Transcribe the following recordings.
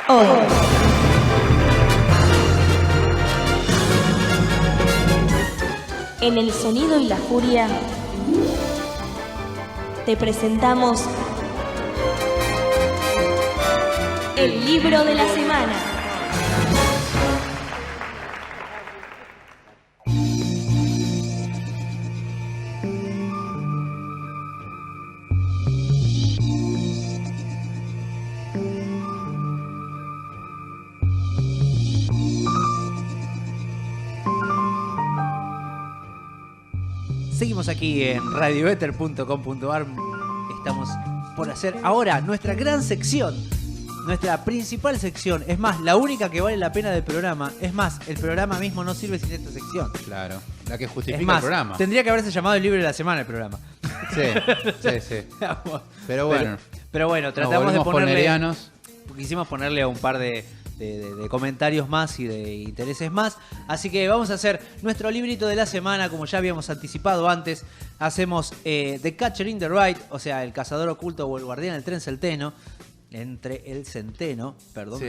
Hoy. En el sonido y la furia te presentamos el libro de la semana. Seguimos aquí en radioether.com.ar. Estamos por hacer ahora nuestra gran sección, nuestra principal sección. Es más, la única que vale la pena del programa. Es más, el programa mismo no sirve sin esta sección. Claro, la que justifica Es más, el programa. tendría que haberse llamado el libro de la semana el programa. Sí. Pero bueno, pero bueno, tratamos de nos volvimos ponerle... ponerianos. Quisimos ponerle un par de comentarios más y de intereses más. Así que vamos a hacer nuestro librito de la semana, como ya habíamos anticipado antes. Hacemos The Catcher in the Rye, o sea, el cazador oculto o el guardián del tren centeno. Entre el centeno, perdón, Sí,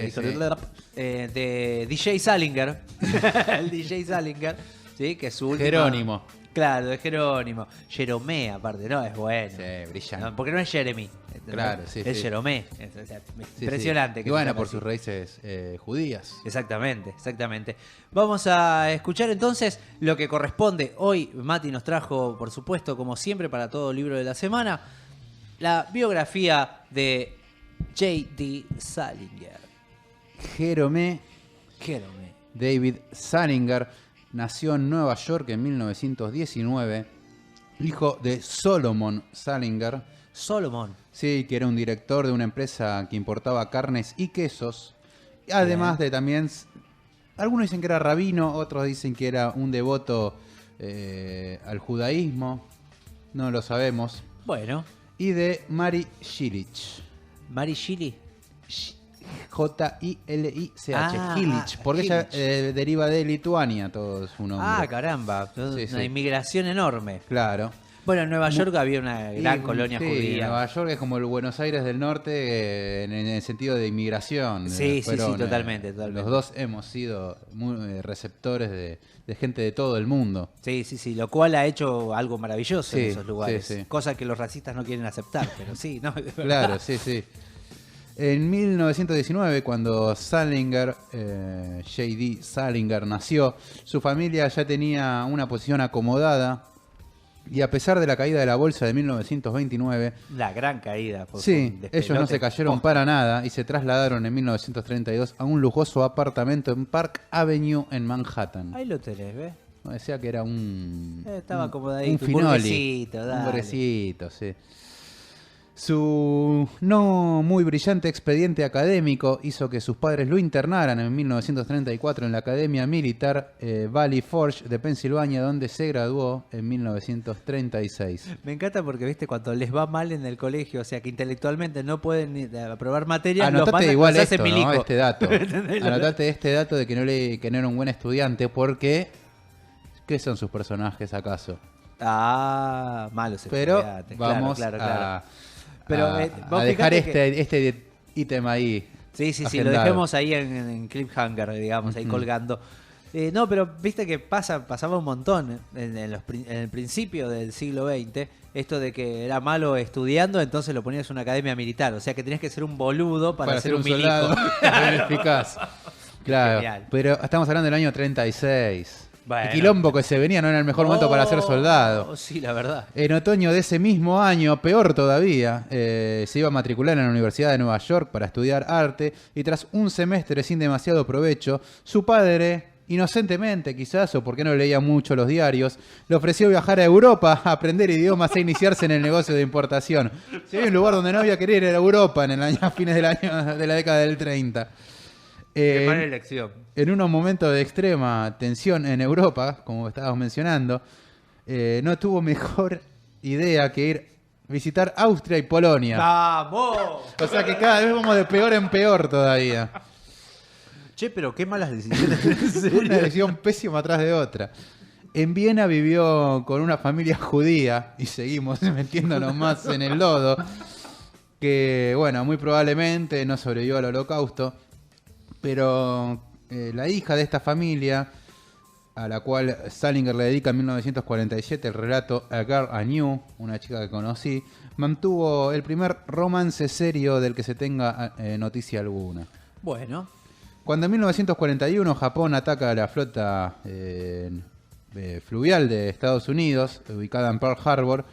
de DJ Salinger. El DJ Salinger, ¿sí? Que es su última... Jerónimo. Claro, de Jerónimo. Jeromé, aparte, ¿no? Es bueno. Sí, brillante. No, porque no es Jeremy. Claro, sí, Es sí. Jeromé. Sí, Impresionante. sí. que Y bueno, se por llame sus raíces judías. Exactamente. Vamos a escuchar entonces lo que corresponde. Hoy Mati nos trajo, por supuesto, como siempre, para todo libro de la semana, la biografía de J.D. Salinger. Jerome Jerome. David Salinger nació en Nueva York en 1919, hijo de Solomon Salinger. Solomon. Sí, que era un director de una empresa que importaba carnes y quesos. Además de también, algunos dicen que era rabino, otros dicen que era un devoto al judaísmo, no lo sabemos. Bueno, Y de Mary Jilich, Mary Shelley. J-I-L-I-C-H, Ah, Jilich, porque ella Jilich. deriva de Lituania, todo su nombre. Ah, caramba. Sí, Una sí. inmigración enorme. Claro. Bueno, en Nueva York había una gran colonia sí, judía. Nueva York es como el Buenos Aires del Norte en el sentido de inmigración. Sí, Fueron, totalmente. Los dos hemos sido muy receptores de gente de todo el mundo. Sí, lo cual ha hecho algo maravilloso en Sí, esos lugares. sí. Cosa que los racistas no quieren aceptar, pero sí, ¿no? Es verdad. Claro, sí. En 1919, cuando Salinger, J.D. Salinger, nació, su familia ya tenía una posición acomodada. Y a pesar de la caída de la bolsa de 1929, La gran caída. Por sí, un ellos despelote. no se cayeron para nada y se trasladaron en 1932 a un lujoso apartamento en Park Avenue en Manhattan. Ahí lo tenés, ¿ves? Decía que era un... Estaba acomodadito, un un finoli. burguesito, dale. Un burguesito, sí. Su no muy brillante expediente académico hizo que sus padres lo internaran en 1934 en la Academia Militar Valley Forge de Pensilvania, donde se graduó en 1936. Me encanta porque, viste, cuando les va mal en el colegio, o sea, que intelectualmente no pueden ni aprobar materias, los Anotate mandan, igual los hacen esto, ¿no? milico. Este dato. Anotate este dato de que no era un buen estudiante, porque ¿qué son sus personajes acaso? Ah, malos Pero estudiantes. vamos Claro. Pero, a vos dejar fijate este ítem ahí. Sí, lo agendado. dejemos ahí en cliffhanger, digamos, ahí colgando. No, pero viste que pasaba un montón en el principio del siglo XX, esto de que era malo estudiando, entonces lo ponías en una academia militar. O sea que tenías que ser un boludo para ser un milico. soldado eficaz. Claro, Genial. pero estamos hablando del año 36. Bueno. El quilombo que se venía no era el mejor momento para ser soldado. Sí, la verdad. En otoño de ese mismo año, peor todavía, se iba a matricular en la Universidad de Nueva York para estudiar arte y tras un semestre sin demasiado provecho, su padre, inocentemente quizás, o porque no leía mucho los diarios, le ofreció viajar a Europa a aprender idiomas e iniciarse en el negocio de importación. Si había un lugar donde no había que ir era Europa a fines del año de la década del 30. Qué mala elección. En unos momentos de extrema tensión en Europa, como estábamos mencionando, no tuvo mejor idea que ir a visitar Austria y Polonia. ¡Vamos! O sea que cada vez vamos de peor en peor todavía. Che, pero qué malas decisiones. Una decisión pésima atrás de otra. En Viena vivió con una familia judía, y seguimos metiéndonos más en el lodo, que, bueno, muy probablemente no sobrevivió al holocausto. Pero la hija de esta familia, a la cual Salinger le dedica en 1947 el relato A Girl I Knew, una chica que conocí, mantuvo el primer romance serio del que se tenga noticia alguna. Bueno, Cuando en 1941 Japón ataca a la flota fluvial de Estados Unidos, ubicada en Pearl Harbor,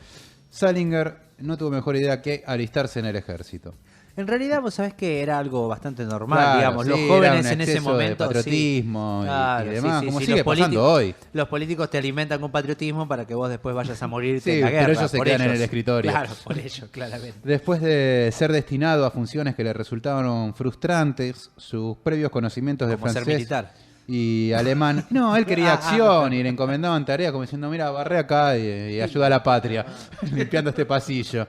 Salinger no tuvo mejor idea que alistarse en el ejército. en realidad vos sabés que era algo bastante normal, Claro, digamos. Los sí, jóvenes era un en ese exceso de momento. patriotismo sí. y Claro, demás, como sigue los pasando hoy. Los políticos te alimentan con patriotismo para que vos después vayas a morirte Sí, en la guerra. pero ellos se por quedan en ellos. el escritorio. Claro, por ello, claramente. Después de ser destinado a funciones que le resultaron frustrantes, sus previos conocimientos de Como ser francés militar. y alemán... No, él quería acción y le encomendaban tareas como diciendo, mira, barré acá y ayuda a la patria, limpiando este pasillo.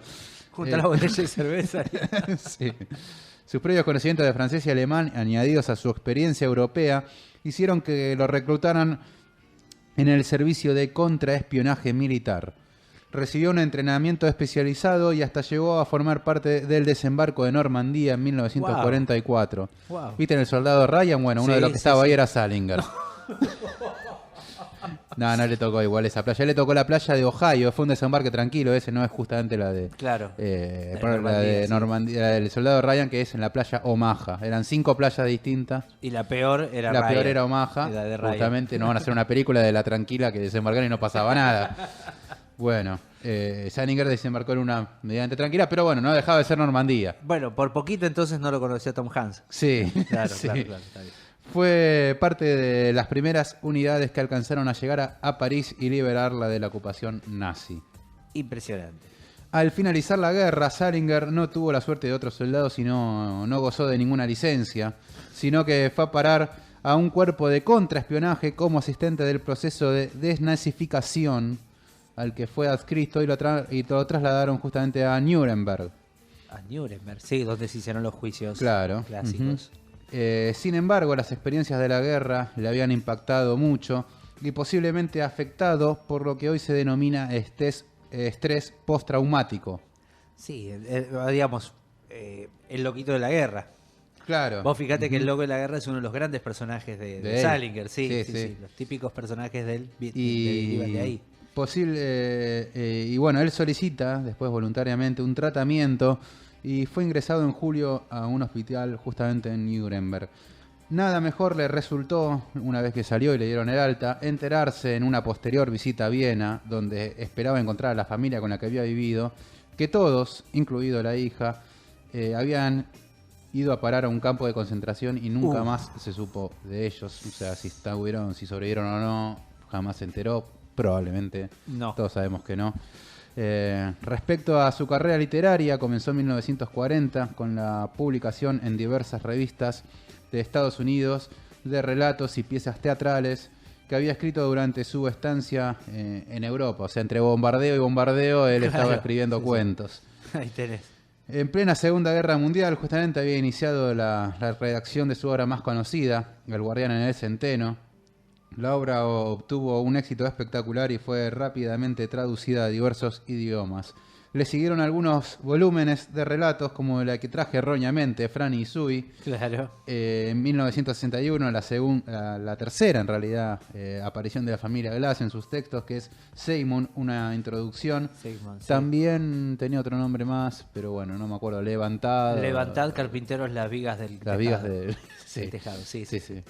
Junta la botella de cerveza. Sí. Sus previos conocimientos de francés y alemán, añadidos a su experiencia europea, hicieron que lo reclutaran en el servicio de contraespionaje militar. Recibió un entrenamiento especializado y hasta llegó a formar parte del desembarco de Normandía en 1944. Wow. ¿Viste en El Soldado Ryan? Bueno, uno Sí, de los que sí, estaba sí. ahí era Salinger. No, no le tocó igual esa playa. Le tocó la playa de Ohio. Fue un desembarque tranquilo. Ese no es justamente la de... Claro. la de sí. Normandía, la del Soldado Ryan, que es en la playa Omaha. Eran 5 playas distintas. Y la peor era La Ryan. peor era Omaha. La de Ryan. Justamente no van a hacer una película de la tranquila que desembarcaron y no pasaba nada. Bueno, Salinger desembarcó en una medianamente tranquila, pero bueno, no dejaba de ser Normandía. Bueno, por poquito entonces no lo conocía Tom Hanks. Sí, Claro, sí. claro, está bien. Fue parte de las primeras unidades que alcanzaron a llegar a París y liberarla de la ocupación nazi. Impresionante. Al finalizar la guerra, Salinger no tuvo la suerte de otros soldados y no gozó de ninguna licencia, sino que fue a parar a un cuerpo de contraespionaje como asistente del proceso de desnazificación al que fue adscrito y lo trasladaron justamente a Nuremberg. A Nuremberg, sí, donde se hicieron los juicios Claro. clásicos. Sin embargo, las experiencias de la guerra le habían impactado mucho y posiblemente afectado por lo que hoy se denomina estrés postraumático. Sí, digamos, el loquito de la guerra. Claro. Vos fíjate que el loco de la guerra es uno de los grandes personajes de De él. Salinger, sí, Sí, sí, sí. sí, los típicos personajes de él Y derivan de ahí. y bueno, él solicita después voluntariamente un tratamiento y fue ingresado en julio a un hospital justamente en Nuremberg. Nada mejor le resultó, una vez que salió y le dieron el alta, enterarse en una posterior visita a Viena, donde esperaba encontrar a la familia con la que había vivido, que todos, incluido la hija, habían ido a parar a un campo de concentración y nunca más se supo de ellos. O sea, si sobrevivieron o no, jamás se enteró. Probablemente. No. Todos sabemos que no. Respecto a su carrera literaria, comenzó en 1940 con la publicación en diversas revistas de Estados Unidos de relatos y piezas teatrales que había escrito durante su estancia en Europa. O sea, entre bombardeo y bombardeo, él estaba Claro, escribiendo sí, cuentos. Ahí tenés. En plena Segunda Guerra Mundial, justamente había iniciado la redacción de su obra más conocida, El Guardián en el Centeno. La obra obtuvo un éxito espectacular y fue rápidamente traducida a diversos idiomas. Le siguieron algunos volúmenes de relatos, como la que traje erróneamente, Franny y Sui. Claro. En 1961, la tercera, en realidad, aparición de la familia Glass en sus textos, que es Seymour, una introducción. Sigmund, sí. También tenía otro nombre más, pero bueno, no me acuerdo. Levantad, carpinteros, las vigas del Las vigas tejado. del Del tejado, sí. sí.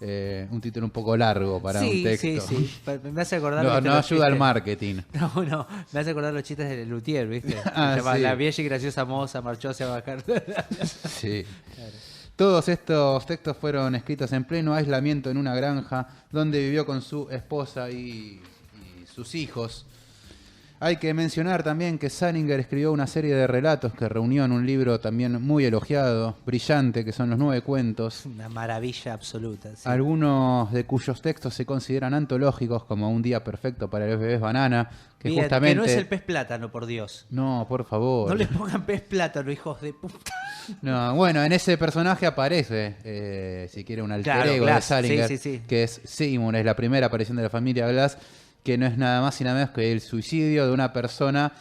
Un título un poco largo para un texto. Sí, sí. Me hace acordar... No, ¿viste, no los ayuda al chistes? marketing. No, me hace acordar los chistes de Luthier, ¿viste? Ah, Se llama sí. La vieja y graciosa moza marchó hacia bajar. Sí. Todos estos textos fueron escritos en pleno aislamiento en una granja donde vivió con su esposa y sus hijos. Hay que mencionar también que Salinger escribió una serie de relatos que reunió en un libro también muy elogiado, brillante, que son los 9 cuentos. Una maravilla absoluta. Sí. Algunos de cuyos textos se consideran antológicos, como Un día perfecto para los bebés banana, que Bien, justamente... que no es el pez plátano, por Dios. No, por favor. No le pongan pez plátano, hijos de puta. No, bueno, en ese personaje aparece, si quiere, un alter Claro, ego Glass, de Salinger, sí. que es Seymour, es la primera aparición de la familia Glass, que no es nada más y nada menos que el suicidio de una persona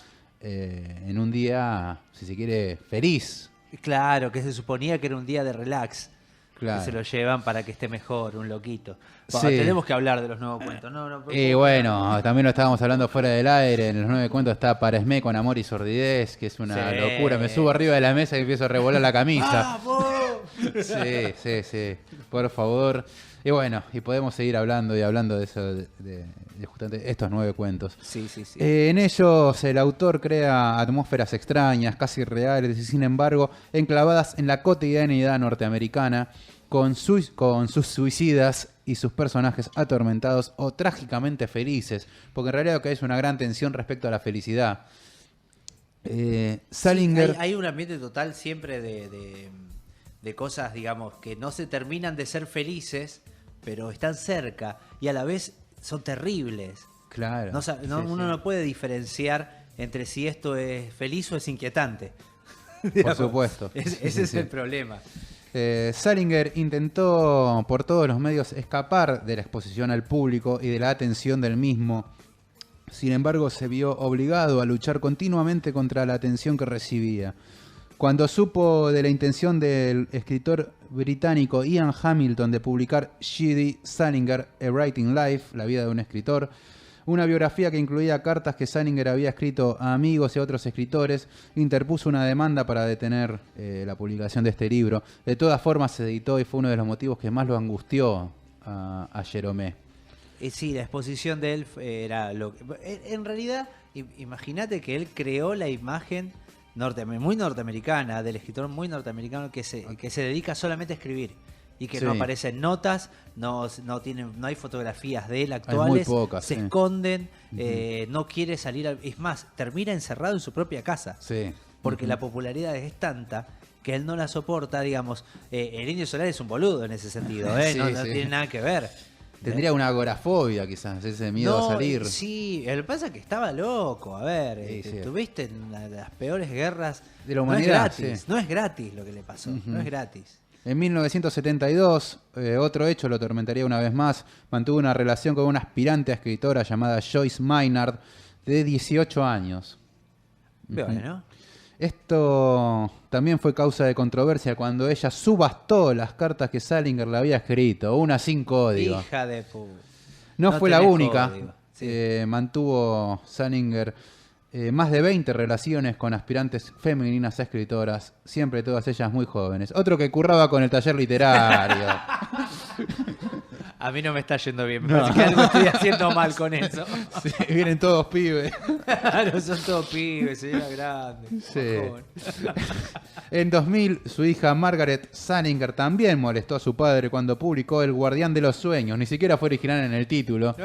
en un día, si se quiere, feliz. Claro, que se suponía que era un día de relax. Claro. que se lo llevan para que esté mejor, un loquito. Sí. Tenemos que hablar de los nuevos cuentos. No, Y bueno, también lo estábamos hablando fuera del aire. En los 9 cuentos está Paresmé con Amor y Sordidez, que es una Sí. locura. Me subo arriba de la mesa y empiezo a revolar la camisa. ¡Vamos! Sí, por favor. Y bueno, y podemos seguir hablando y hablando de eso, de justamente estos 9 cuentos. Sí. En ellos el autor crea atmósferas extrañas, casi reales y sin embargo enclavadas en la cotidianidad norteamericana, con sus suicidas y sus personajes atormentados o trágicamente felices, porque en realidad lo que hay es una gran tensión respecto a la felicidad. Salinger... Hay un ambiente total siempre de cosas, digamos, que no se terminan de ser felices, pero están cerca y a la vez son terribles. Claro. Uno no puede diferenciar entre si esto es feliz o es inquietante. Por supuesto. Ese es el problema. Salinger intentó por todos los medios escapar de la exposición al público y de la atención del mismo. Sin embargo, se vio obligado a luchar continuamente contra la atención que recibía. Cuando supo de la intención del escritor británico Ian Hamilton de publicar J.D. Salinger, A Writing Life, la vida de un escritor, una biografía que incluía cartas que Salinger había escrito a amigos y a otros escritores, interpuso una demanda para detener la publicación de este libro. De todas formas se editó y fue uno de los motivos que más lo angustió a Jerome. Sí, la exposición de él era lo que... En realidad, imagínate que él creó la imagen muy norteamericana, del escritor muy norteamericano que se dedica solamente a escribir y que Sí. no aparecen notas, no hay fotografías de él actuales, muy pocas, se sí. esconden, no quiere salir, es más, termina encerrado en su propia casa, Sí. porque la popularidad es tanta que él no la soporta, digamos. El Indio Solari es un boludo en ese sentido, Sí, no sí. tiene nada que ver. Tendría una agorafobia quizás, ese miedo a salir. Sí, lo que pasa es que estaba loco. A ver, Sí. tuviste en las peores guerras De la humanidad, No es gratis, sí. no es gratis lo que le pasó, no es gratis. En 1972, otro hecho lo atormentaría una vez más. Mantuvo una relación con una aspirante a escritora llamada Joyce Maynard, de 18 años. Bueno, Esto también fue causa de controversia cuando ella subastó las cartas que Salinger le había escrito, una sin código. hija de puta. No fue la tenés única. código, sí. Mantuvo Salinger más de 20 relaciones con aspirantes femeninas a escritoras, siempre todas ellas muy jóvenes. Otro que curraba con el taller literario. A mí no me está yendo bien, me parece que algo estoy haciendo mal con eso. Sí, vienen todos pibes. Claro, son todos pibes, señora grande. Sí. En 2000, su hija Margaret Salinger también molestó a su padre cuando publicó El Guardián de los Sueños, ni siquiera fue original en el título,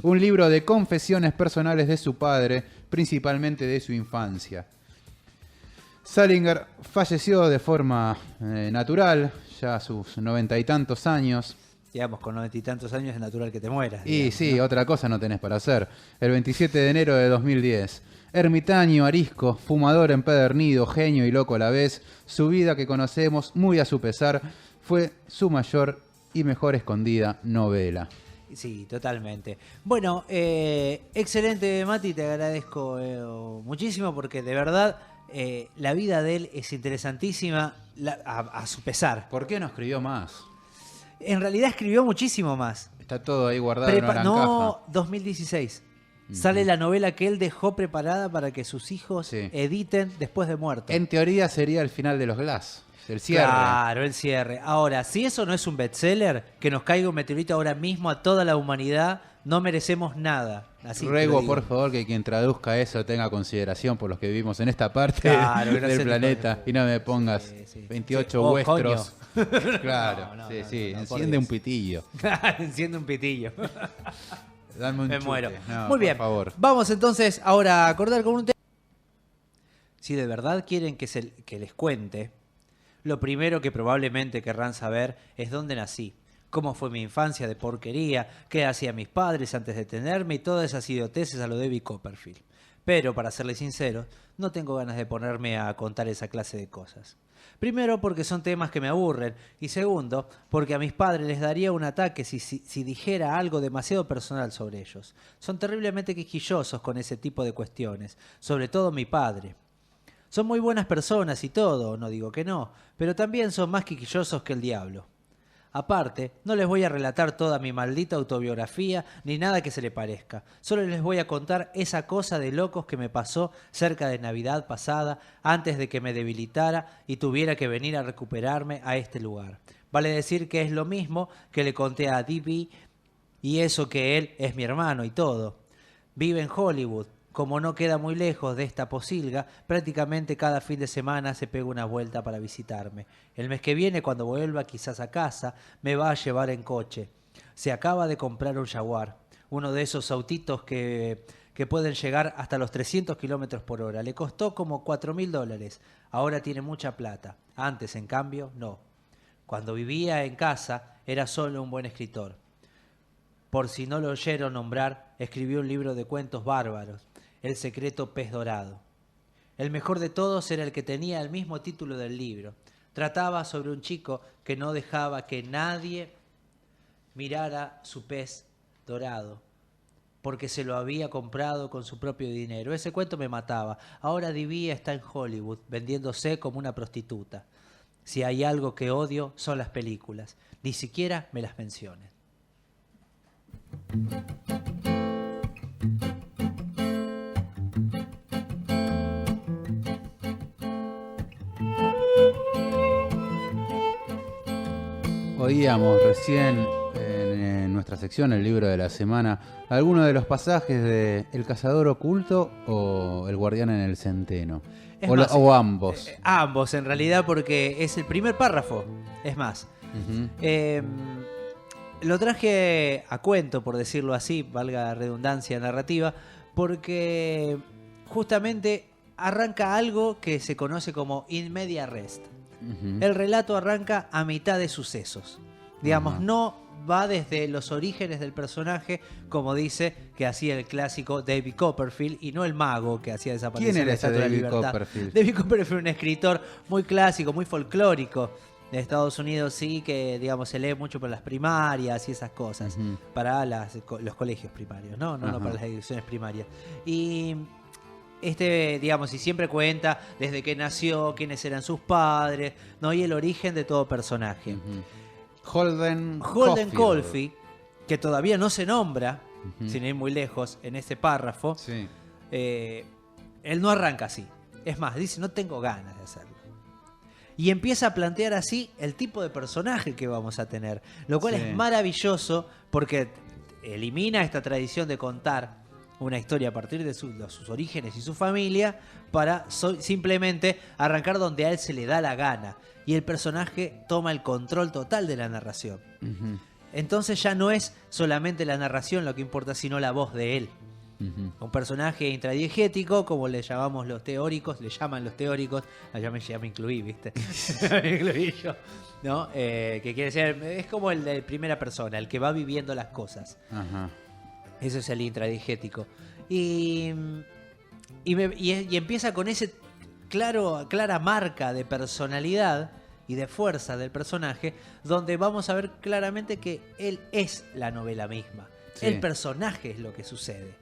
un libro de confesiones personales de su padre, principalmente de su infancia. Salinger falleció de forma natural, ya a sus 90 y tantos años. Digamos, con 90 y tantos años es natural que te mueras. Y digamos, sí, ¿no? otra cosa no tenés para hacer. El 27 de enero de 2010. Ermitaño, arisco, fumador empedernido, genio y loco a la vez, su vida que conocemos, muy a su pesar, fue su mayor y mejor escondida novela. Sí, totalmente. Bueno, excelente, Mati, te agradezco muchísimo porque de verdad la vida de él es interesantísima a su pesar. ¿Por qué no escribió más? En realidad escribió muchísimo más. Está todo ahí guardado en una gran No, caja. 2016. Sale la novela que él dejó preparada para que sus hijos Sí. editen después de muerto. En teoría sería el final de los Glass, el cierre. Claro, el cierre. Ahora, si eso no es un bestseller, que nos caiga un meteorito ahora mismo a toda la humanidad, no merecemos nada. Así te lo Ruego, digo. por favor, que quien traduzca eso tenga consideración por los que vivimos en esta parte Claro, que no del sea planeta tipo de- y no me pongas Sí, sí. 28 Sí. Oh, vuestros. Claro, No, sí, no, sí, no, por enciende Dios. un pitillo. Enciende un pitillo. Dame un Me chute. muero. No, Muy bien. Por favor. Vamos entonces ahora a acordar con un tema. Si de verdad quieren que les cuente, lo primero que probablemente querrán saber es dónde nací, cómo fue mi infancia de porquería, qué hacían mis padres antes de tenerme y todas esas idioteces a lo David Copperfield. Pero, para serles sincero, no tengo ganas de ponerme a contar esa clase de cosas. Primero, porque son temas que me aburren. Y segundo, porque a mis padres les daría un ataque si dijera algo demasiado personal sobre ellos. Son terriblemente quisquillosos con ese tipo de cuestiones, sobre todo mi padre. Son muy buenas personas y todo, no digo que no, pero también son más quisquillosos que el diablo. Aparte, no les voy a relatar toda mi maldita autobiografía ni nada que se le parezca. Solo les voy a contar esa cosa de locos que me pasó cerca de Navidad pasada, antes de que me debilitara y tuviera que venir a recuperarme a este lugar. Vale decir que es lo mismo que le conté a D.B. y eso que él es mi hermano y todo. Vive en Hollywood. Como no queda muy lejos de esta posilga, prácticamente cada fin de semana se pega una vuelta para visitarme. El mes que viene, cuando vuelva quizás a casa, me va a llevar en coche. Se acaba de comprar un Jaguar, uno de esos autitos que pueden llegar hasta los 300 kilómetros por hora. Le costó como $4.000. Ahora tiene mucha plata. Antes, en cambio, no. Cuando vivía en casa, era solo un buen escritor. Por si no lo oyeron nombrar, escribió un libro de cuentos bárbaros. El secreto pez dorado. El mejor de todos era el que tenía el mismo título del libro. Trataba sobre un chico que no dejaba que nadie mirara su pez dorado, porque se lo había comprado con su propio dinero. Ese cuento me mataba. Ahora D.B. está en Hollywood, vendiéndose como una prostituta. Si hay algo que odio, son las películas. Ni siquiera me las mencionen. Oíamos recién en nuestra sección, el libro de la semana, algunos de los pasajes de El cazador oculto o El guardián en el centeno. O ambos. Ambos, en realidad, porque es el primer párrafo. Es más. Ujú. Lo traje a cuento, por decirlo así, valga la redundancia narrativa, porque justamente arranca algo que se conoce como in media res. Ujú. El relato arranca a mitad de sucesos. Digamos, Ajá. no va desde los orígenes del personaje, como dice que hacía el clásico David Copperfield, y no el mago que hacía desaparecer ¿Quién era la ese Estatua de la David Libertad. Copperfield? David Copperfield fue un escritor muy clásico, muy folclórico de Estados Unidos, sí, que digamos se lee mucho para las primarias y esas cosas, Ujú. para los colegios primarios, no Ajá. para las direcciones primarias. Y digamos, y siempre cuenta desde que nació, quiénes eran sus padres, ¿no? Y el origen de todo personaje. Ujú. Holden Caulfield, que todavía no se nombra, Ujú. sin ir muy lejos, en este párrafo, Sí. él no arranca así. Es más, dice, no tengo ganas de hacerlo. Y empieza a plantear así el tipo de personaje que vamos a tener, lo cual Sí. es maravilloso porque elimina esta tradición de contar una historia a partir de sus orígenes y su familia para simplemente arrancar donde a él se le da la gana. Y el personaje toma el control total de la narración. Ujú. Entonces ya no es solamente la narración lo que importa, sino la voz de él. Ujú. Un personaje intradiegético, como le llamamos los teóricos, ya me incluí, ¿viste? Me incluí yo, ¿no? Que quiere decir, es como el de primera persona, el que va viviendo las cosas. Ajá. Eso es el intradigético. Y empieza con ese clara marca de personalidad y de fuerza del personaje, donde vamos a ver claramente que él es la novela misma. Sí. El personaje es lo que sucede.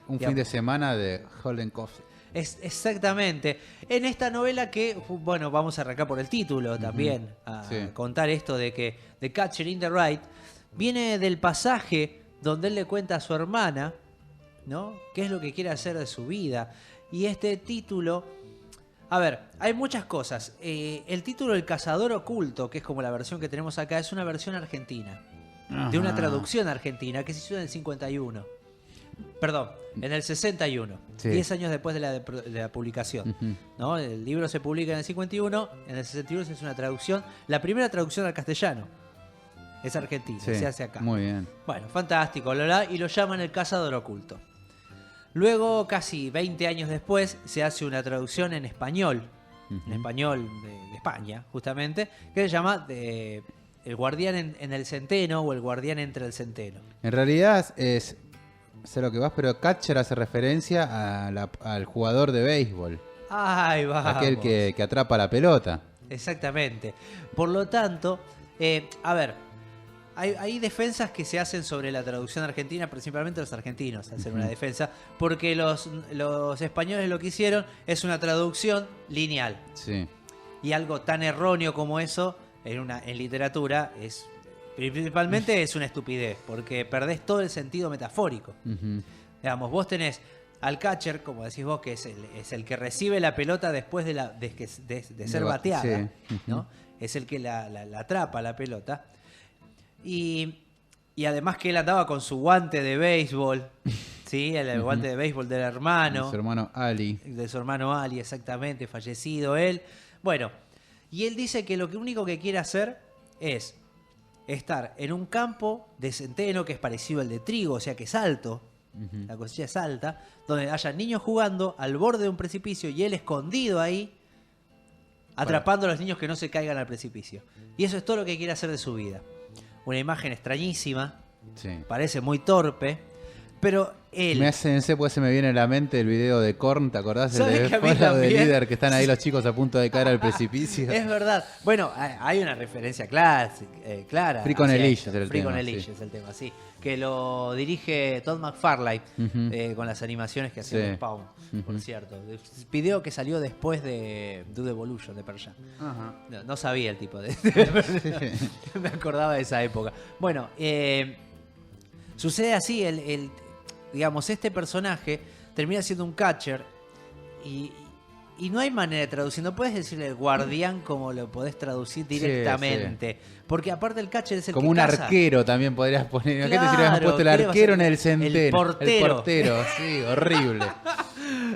Un Digamos, fin de semana de Holden Caulfield. exactamente. En esta novela que, bueno, vamos a arrancar por el título también, a Sí. contar esto de que The Catcher in the Rye viene del pasaje donde él le cuenta a su hermana, ¿no? Qué es lo que quiere hacer de su vida. Y este título, a ver, hay muchas cosas. El título El cazador oculto, que es como la versión que tenemos acá, es una versión argentina, de una Ajá. traducción argentina que se hizo en el 51. Perdón, en el 61, Sí. 10 años después de la publicación. Ujú. ¿No? El libro se publica en el 51, en el 61 se hace una traducción, la primera traducción al castellano. Es argentina, Sí, se hace acá. muy bien. Bueno, fantástico, y lo llaman El cazador oculto. Luego, casi 20 años después, se hace una traducción en español, en español de España, justamente, que se llama El guardián en el centeno o El guardián entre el centeno. En realidad sé lo que vas, pero catcher hace referencia al jugador de béisbol, ¡Ay, vamos! aquel que atrapa la pelota. Exactamente. Por lo tanto, a ver, hay defensas que se hacen sobre la traducción argentina, principalmente los argentinos hacen una defensa, porque los españoles lo que hicieron es una traducción lineal. Sí. Y algo tan erróneo como eso en literatura es Principalmente es una estupidez, porque perdés todo el sentido metafórico. Ujú. Digamos, vos tenés al catcher, como decís vos, que es el que recibe la pelota después de ser bateada, sí. ¿no? Es el que la atrapa la pelota. Y además que él andaba con su guante de béisbol, ¿sí? El guante de béisbol del hermano. Su hermano Ali. De su hermano Ali, exactamente, fallecido él. Bueno, y él dice que lo único que quiere hacer es estar en un campo de centeno que es parecido al de trigo, o sea que es alto, la cosecha es alta, donde haya niños jugando al borde de un precipicio y él escondido ahí, atrapando a los niños que no se caigan al precipicio. Y eso es todo lo que quiere hacer de su vida. Una imagen extrañísima, Sí. parece muy torpe, pero él... Se me viene a la mente el video de Korn, ¿te acordás? El ¿Sabés de que a mí Follow the también? Leader, que están ahí los chicos a punto de caer al precipicio. Es verdad. Bueno, hay una referencia clara. Free con hacia Elijah esto. es el Free tema, con sí. Elijah es el tema, sí. Que lo dirige Todd McFarlane con las animaciones que hacía Sí. Spawn, por cierto. Video que salió después de Do the Evolution de Pearl Jam. Ajá. No sabía el tipo de... Me acordaba de esa época. Bueno, sucede así, digamos, este personaje termina siendo un catcher y no hay manera de traducir. No puedes decirle el guardián como lo podés traducir directamente. Porque aparte el catcher es el Como que un caza. arquero también podrías poner. Imagínate si le Claro, habían puesto el ¿qué le arquero vas en a el hacer? centeno. El portero. El portero, sí, horrible.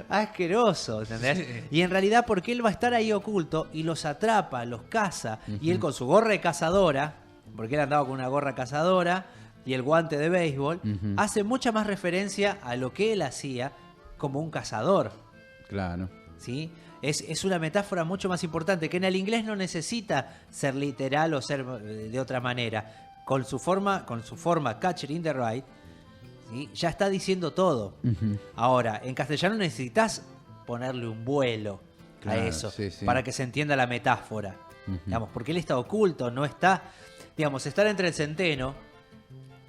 Asqueroso, ¿entendés? Y en realidad porque él va a estar ahí oculto y los atrapa, los caza, y él con su gorra de cazadora, porque él andaba con una gorra cazadora y el guante de béisbol, hace mucha más referencia a lo que él hacía como un cazador, Claro. ¿sí? Es una metáfora mucho más importante, que en el inglés no necesita ser literal o ser de otra manera. Con su forma Catcher in the Rye, ¿sí? Ya está diciendo todo. Ahora, en castellano necesitas ponerle un vuelo Claro, a eso, sí, sí. para que se entienda la metáfora. Digamos, porque él está oculto, no está... Digamos, estar entre el centeno,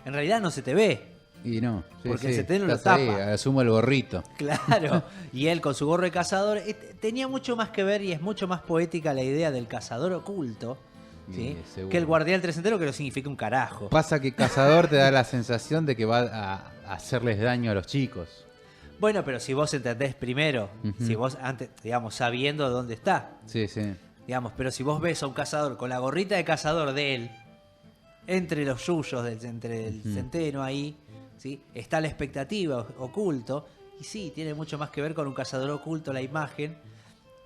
en realidad no se te ve. Y no. Sí, Porque sí, el centeno lo estás ahí, tapa. asumo el gorrito. Claro, y él con su gorro de cazador tenía mucho más que ver y es mucho más poética la idea del cazador oculto, ¿sí? Seguro. Que el guardián trecentero, que no significa un carajo. Pasa que cazador te da la sensación de que va a hacerles daño a los chicos. Bueno, pero si vos entendés primero, si vos antes, digamos, sabiendo dónde está, Sí, sí. digamos, pero si vos ves a un cazador con la gorrita de cazador de él, entre los yuyos, entre el centeno ahí, ¿sí? Está la expectativa oculto, y sí, tiene mucho más que ver con un cazador oculto la imagen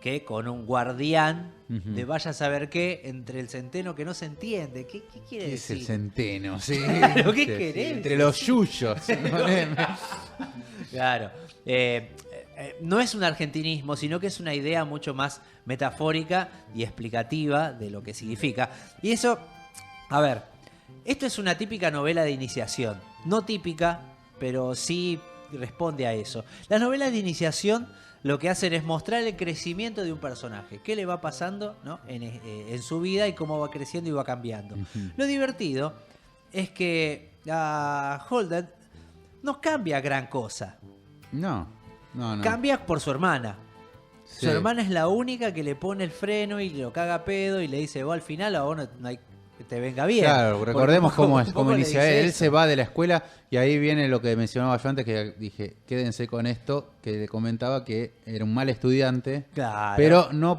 que con un guardián de vaya a saber qué entre el centeno que no se entiende. ¿Qué quiere ¿Qué es decir? el centeno? Sí. Claro, ¿qué Sí, querés? Entre los yuyos. Claro. No es un argentinismo, sino que es una idea mucho más metafórica y explicativa de lo que significa. Y eso, a ver, esto es una típica novela de iniciación. No típica, pero sí responde a eso. Las novelas de iniciación lo que hacen es mostrar el crecimiento de un personaje. Qué le va pasando, ¿no? en su vida y cómo va creciendo y va cambiando. Lo divertido es que a Holden no cambia gran cosa. No. Cambia por su hermana. Sí. Su hermana es la única que le pone el freno y lo caga a pedo y le dice, vos al final a vos no hay que te venga bien. Claro, recordemos Porque un cómo poco le inicia dice él. Él eso. se va de la escuela y ahí viene lo que mencionaba yo antes, que dije, quédense con esto, que le comentaba que era un mal estudiante, Claro. pero no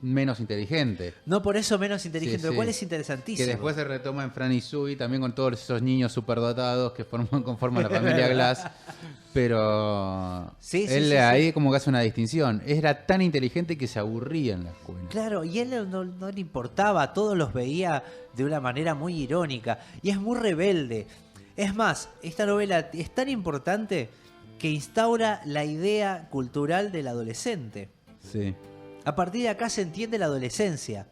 menos inteligente. No por eso menos inteligente, Sí, lo sí. cual es interesantísimo. Que después se retoma en Fran y Sui, también con todos esos niños superdotados que conforman la familia Glass. Pero Sí, sí, él sí, ahí sí. como que hace una distinción. Era tan inteligente que se aburría en la escuela. Claro, y él no le importaba, todos los veía de una manera muy irónica y es muy rebelde. Es más, esta novela es tan importante que instaura la idea cultural del adolescente. Sí. A partir de acá se entiende la adolescencia,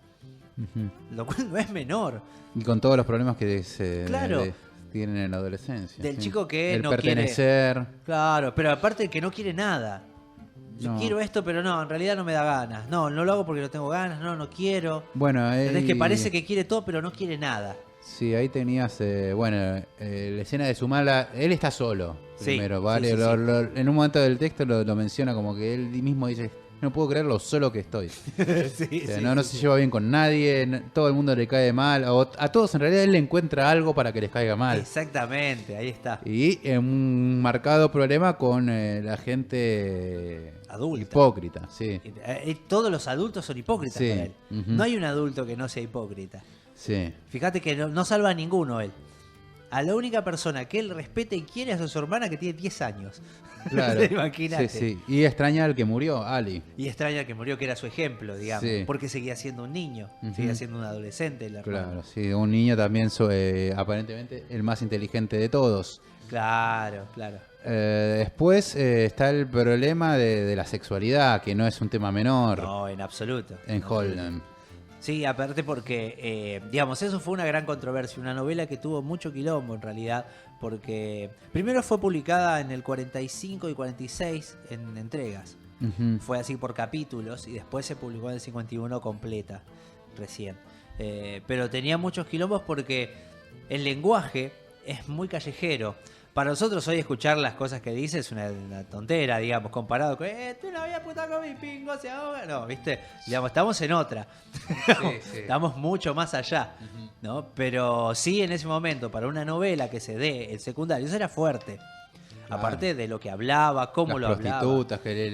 Ujú. lo cual no es menor. Y con todos los problemas que se Claro. tienen en la adolescencia. Del sí. chico que el no pertenecer. Claro, pero aparte el que no quiere nada. Yo No. quiero esto, pero no, en realidad no me da ganas. No lo hago porque no tengo ganas, no quiero. Bueno, Es que parece que quiere todo, pero no quiere nada. Sí, ahí tenías, la escena de su mala. Él está solo, Sí, primero, sí, ¿vale? sí, sí. En un momento del texto lo menciona como que él mismo dice: No puedo creer lo solo que estoy. Sí, O sea, sí, no sí, se sí. lleva bien con nadie, todo el mundo le cae mal. A todos en realidad él le encuentra algo para que les caiga mal. Exactamente, ahí está. Y un marcado problema con la gente Adulta. hipócrita, sí. Todos los adultos son hipócritas Sí, para él. ujú. No hay un adulto que no sea hipócrita. Sí. Fíjate que no salva a ninguno él. A la única persona que él respeta y quiere es a su hermana que tiene 10 años. Claro. Imagínate. Sí, sí. Y extraña al que murió, Ali. Y extraña que murió, que era su ejemplo, digamos. Sí. Porque seguía siendo un niño, Ujú. seguía siendo un adolescente el hermano. Claro, sí. Un niño también, aparentemente, el más inteligente de todos. Claro, claro. Después está el problema de la sexualidad, que no es un tema menor No, en absoluto. en Holden. Sí, aparte porque, digamos, eso fue una gran controversia, una novela que tuvo mucho quilombo en realidad, porque primero fue publicada en el 45 y 46 en entregas, Ujú. fue así por capítulos y después se publicó en el 51 completa, recién. Pero tenía muchos quilombos porque el lenguaje es muy callejero. Para nosotros hoy escuchar las cosas que dice es una tontera, digamos, comparado con tú la voy a puta con mi pingo, se ahoga. No, ¿viste? Digamos, estamos en otra. sí. Estamos mucho más allá, ¿no? Pero sí, en ese momento, para una novela que se dé el secundario, eso era fuerte. Claro. Aparte de lo que hablaba, cómo Las lo hablaba. prostitutas, que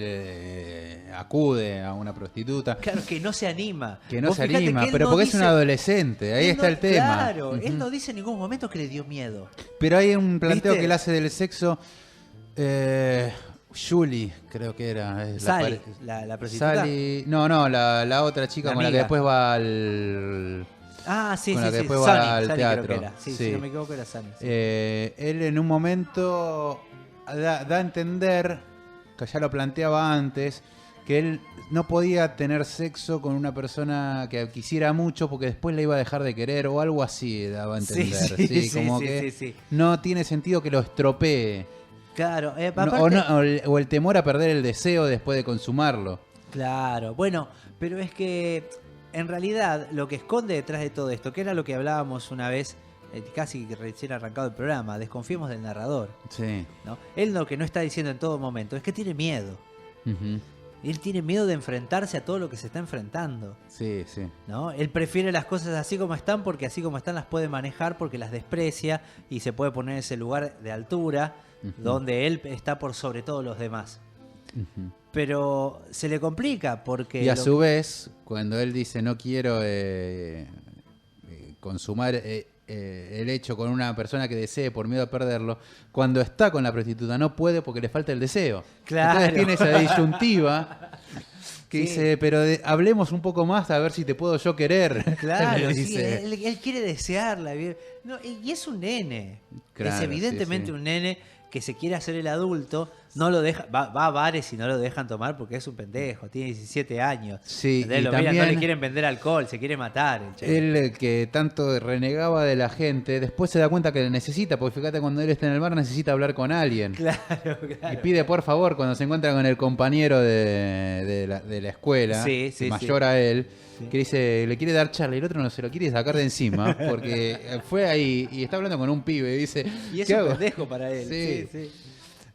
él acude a una prostituta. Claro, que no se anima. Que no Vos se fijate anima, que él pero no porque es dice- un adolescente, ahí él está no- el tema. Claro, Ujú. él no dice en ningún momento que le dio miedo. Pero hay un planteo ¿Viste? que él hace del sexo. Julie, creo que era. es la Sally, pare- la prostituta. Sally. No, la otra chica La con la que amiga. después va al. Ah, sí, con sí, la que sí. después va Sunny, al Sunny teatro. creo que era. Sí, Sí. si no me equivoco era Sunny. Sí. Él en un momento da a entender, que ya lo planteaba antes, que él no podía tener sexo con una persona que quisiera mucho porque después la iba a dejar de querer o algo así, daba a Sí, entender. sí, Sí, sí, como sí, que sí, sí. no tiene sentido que lo estropee. Claro, No, aparte, o el temor a perder el deseo después de consumarlo. claro, bueno, pero es que en realidad lo que esconde detrás de todo esto, que era lo que hablábamos una vez, casi recién arrancado el programa, desconfiemos del narrador, Sí. ¿no? Él lo que no está diciendo en todo momento es que tiene miedo. Ujú. Él tiene miedo de enfrentarse a todo lo que se está enfrentando, Sí, sí. ¿no? Él prefiere las cosas así como están porque así como están las puede manejar porque las desprecia y se puede poner en ese lugar de altura Ujú. donde él está por sobre todos los demás. Ujú. Pero se le complica porque... Y a lo su vez, cuando él dice no quiero consumar el hecho con una persona que desee por miedo a perderlo, cuando está con la prostituta no puede porque le falta el deseo. Claro. Entonces tiene esa disyuntiva que Sí. dice, pero hablemos un poco más a ver si te puedo yo querer. Claro, Le sí, dice. él quiere desearla. No, y es un nene. Claro, es evidentemente sí, sí. un nene que se quiere hacer el adulto, no lo deja, va a bares y no lo dejan tomar porque es un pendejo, tiene 17 años. Sí, ¿Entendés? y Lo miran, no también- le quieren vender alcohol, se quiere matar. El chabón. Él que tanto renegaba de la gente, después se da cuenta que necesita, porque fíjate cuando él está en el bar necesita hablar con alguien. Claro, Y claro. pide por favor cuando se encuentra con el compañero de la escuela, Sí, sí, mayor sí. a él, Sí. que dice, le quiere dar charla y el otro no se lo quiere sacar de encima, porque fue ahí y está hablando con un pibe y dice, Y es ¿qué un hago? pendejo para él. Sí, Sí. sí.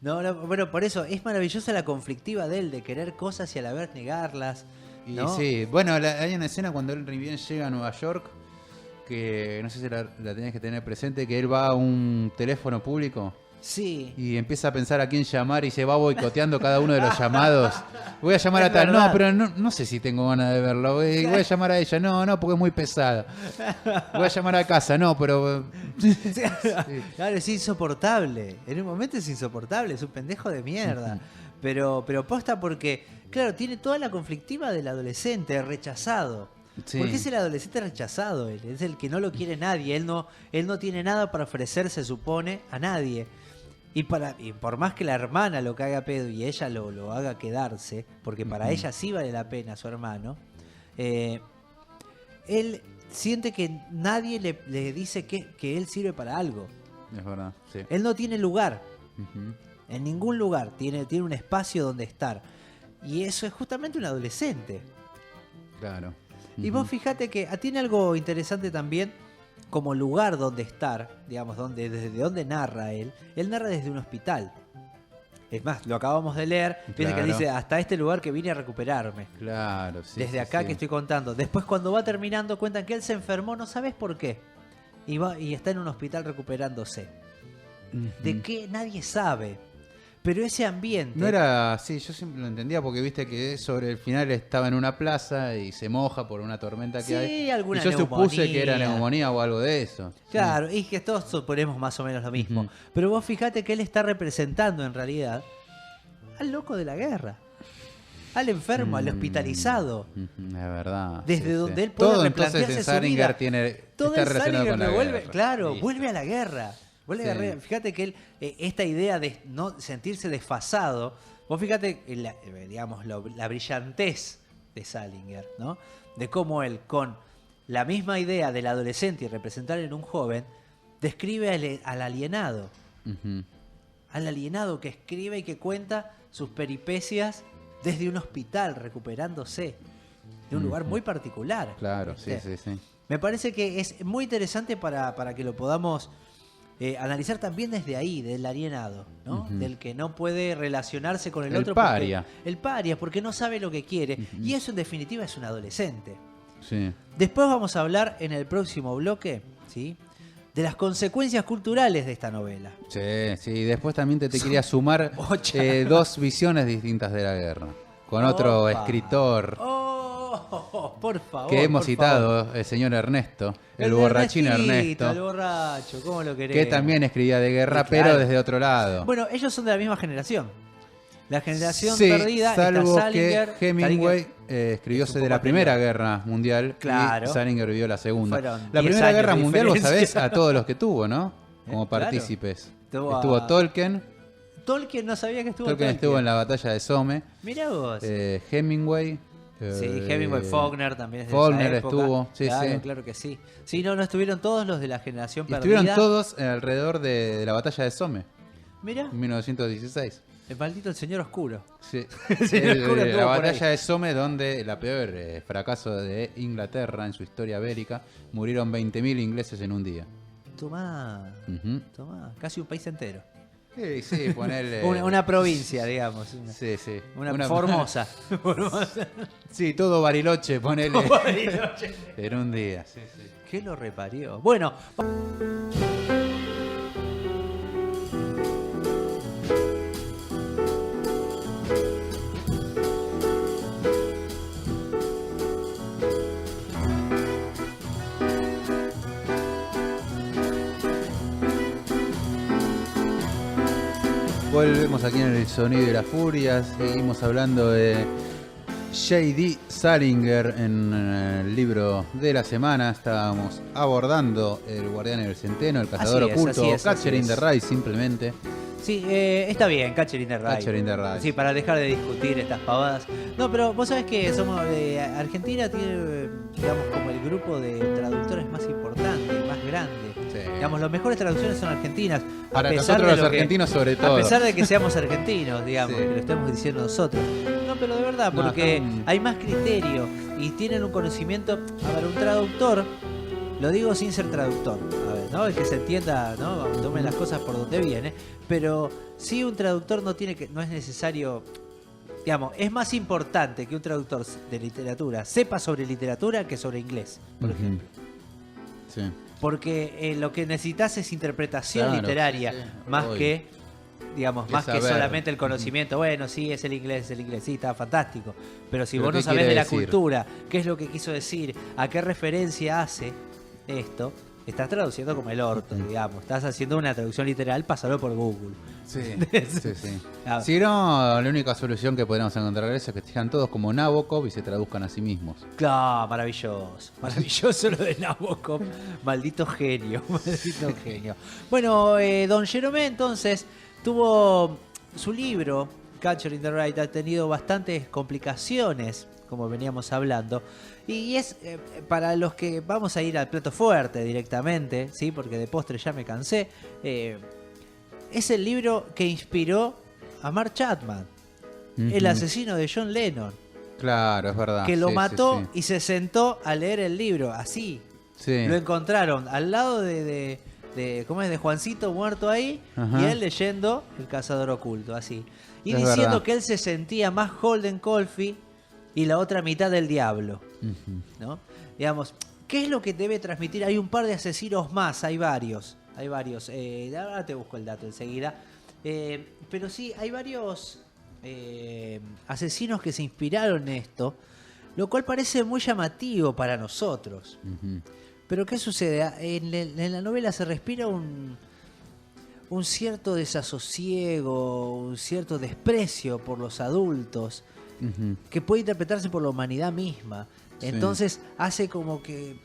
No, bueno, por eso es maravillosa la conflictiva de él, de querer cosas y a la vez negarlas. Y ¿no? sí, bueno, hay una escena cuando él bien llega a Nueva York, que no sé si la tenés que tener presente, que él va a un teléfono público. Sí. Y empieza a pensar a quién llamar y se va boicoteando cada uno de los llamados. Voy a llamar Es a tal, verdad. no, pero no sé si tengo ganas de verlo. Voy a llamar a ella, no, porque es muy pesada. Voy a llamar a casa, no, pero... Claro, es insoportable. En un momento es insoportable, es un pendejo de mierda. Pero posta porque, claro, tiene toda la conflictiva del adolescente rechazado. Sí. Porque es el adolescente rechazado, él es el que no lo quiere nadie, él no tiene nada para ofrecer, se supone, a nadie. Y por más que la hermana lo caga a pedo y ella lo haga quedarse, porque para ella sí vale la pena su hermano, él siente que nadie le dice que él sirve para algo. Es verdad, sí. Él no tiene lugar, Ujú. en ningún lugar, tiene un espacio donde estar. Y eso es justamente un adolescente. Claro. Y vos fíjate que tiene algo interesante también como lugar donde estar, digamos, desde donde narra él. Él narra desde un hospital. Es más, lo acabamos de leer. Fíjate que Claro. dice, hasta este lugar que vine a recuperarme. Claro, sí. Desde sí, acá sí. que estoy contando. Después cuando va terminando cuentan que él se enfermó, no sabes por qué. Y está en un hospital recuperándose. De qué nadie sabe. Pero ese ambiente... No era así, yo siempre lo entendía porque viste que sobre el final estaba en una plaza y se moja por una tormenta que Sí, hay. alguna y yo supuse neumonía. que era neumonía o algo de eso. Claro, y que todos suponemos más o menos lo mismo. Ujú. Pero vos fijate que él está representando en realidad al loco de la guerra. Al enfermo, al hospitalizado. Ujú, es verdad. Desde sí, donde sí. él puede Todo entonces replantearse en su Salinger vida. tiene, Todo está el relacionado Salinger con la lo vuelve, guerra. claro, Sí. vuelve a la guerra. Vuelve a la Sí. guerra. Fíjate que él, esta idea de no sentirse desfasado, vos fíjate digamos, la brillantez de Salinger, ¿no? De cómo él, con la misma idea del adolescente y representar en un joven, describe al alienado. Ujú. Al alienado que escribe y que cuenta sus peripecias desde un hospital, recuperándose de un lugar muy particular. Claro, sí, ¿viste? sí, sí. Me parece que es muy interesante para que lo podamos analizar también desde ahí, del alienado, ¿no? Ujú. Del que no puede relacionarse con el El otro. paria. El paria, porque no sabe lo que quiere. Y eso en definitiva es un adolescente. Sí. Después vamos a hablar en el próximo bloque, ¿sí? De las consecuencias culturales de esta novela. Sí, sí. Después también te quería sumar Ocha. dos visiones distintas de la guerra. Con otro Opa. escritor Oh, por favor. que hemos por citado, favor. el señor Ernesto, el de borrachín Ernestito, Ernesto, el borracho, ¿cómo lo querés? que también escribía de guerra, Sí, claro. pero desde otro lado. Bueno, ellos son de la misma generación. La generación Sí, perdida. salvo está Salinger, que Hemingway escribió es un de poco la Primera anterior. Guerra Mundial Claro. y Salinger vivió la Segunda. Fueron La 10 Primera años Guerra de Mundial, vos diferencia. sabés a todos los que tuvo, ¿no? Como Claro. partícipes. Tuvo Estuvo a- Tolkien. Tolkien no sabía que estuvo Tolkien estuvo en la batalla de Somme. Mirá vos. Hemingway. Sí, Hemingway, Faulkner también es de Faulkner esa época. estuvo, sí, claro, sí. Claro que sí. Sí, no estuvieron todos los de la generación Y perdida. estuvieron todos alrededor de la batalla de Somme, Mirá, en 1916. el maldito el señor oscuro. Sí. señor Oscuro estuvo La por batalla ahí. de Somme, donde la peor fracaso de Inglaterra en su historia bélica, murieron 20.000 ingleses en un día. Tomá, Ujú. tomá, casi un país entero. Sí, sí, ponerle... Una provincia, digamos. Sí, sí. Una Formosa. Formosa. Sí, todo Bariloche, ponele en un día. Sí, sí. ¿Qué lo reparió? Bueno, Volvemos aquí en el Sonido de la Furia. Seguimos hablando de J.D. Salinger en el libro de la semana. Estábamos abordando El Guardián del Centeno, El Cazador Así es, Oculto, así es, Catcher así in the es. Rye, simplemente. sí, está bien, Catcher in the Rye. Catcher in the Rye. Sí, para dejar de discutir estas pavadas. No, pero vos sabés que somos Argentina tiene, digamos, como el grupo de traductores más importante, más grande. Sí. Digamos, las mejores traducciones son argentinas. Para a pesar nosotros de los lo que- argentinos sobre todo. A pesar de que seamos argentinos, digamos, Sí. que lo estemos diciendo nosotros. No, pero de verdad, No, porque están- hay más criterio y tienen un conocimiento. A ver, un traductor, lo digo sin ser traductor, a ver, ¿no? Es que se entienda, ¿no? Tomen las cosas por donde viene. Pero sí, un traductor no es necesario. Digamos, es más importante que un traductor de literatura sepa sobre literatura que sobre inglés, por Ujú. ejemplo. Sí. Porque lo que necesitas es interpretación Claro, literaria, sí, sí. más Obvio. que, digamos, Que más que saber. solamente el conocimiento. Bueno, sí, es el inglés, sí, está fantástico. Pero si Pero vos no ¿qué sabés quiere de la decir? cultura, qué es lo que quiso decir, a qué referencia hace esto, estás traduciendo como el orto, digamos. Estás haciendo una traducción literal, pásalo por Google. Sí, sí, sí. Ah. Si no, la única solución que podemos encontrar es que sean todos como Nabokov y se traduzcan a sí mismos. Claro, maravilloso. Maravilloso lo de Nabokov. Maldito genio, maldito genio. Bueno, don Jerome entonces tuvo su libro, Catcher in the Rye, ha tenido bastantes complicaciones, como veníamos hablando. Y es para los que vamos a ir al plato fuerte directamente, ¿sí? Porque de postre ya me cansé. Es el libro que inspiró a Mark Chapman, el Ujú. asesino de John Lennon, Claro, es verdad. que lo Sí, mató sí, y se sentó a leer el libro, así. sí. Sí. Lo encontraron al lado ¿cómo es? De Juancito muerto ahí, Ajá. y él leyendo El cazador oculto, así. Y Es diciendo verdad. que él se sentía más Holden Caulfield y la otra mitad del diablo, Ujú. ¿no? Digamos, ¿qué es lo que debe transmitir? Hay un par de asesinos más, hay varios. Ahora te busco el dato enseguida. Pero sí, hay varios asesinos que se inspiraron en esto, lo cual parece muy llamativo para nosotros. Ujú. Pero ¿qué sucede? En la novela se respira un cierto desasosiego, un cierto desprecio por los adultos, Ujú. que puede interpretarse por la humanidad misma. Sí. Entonces hace como que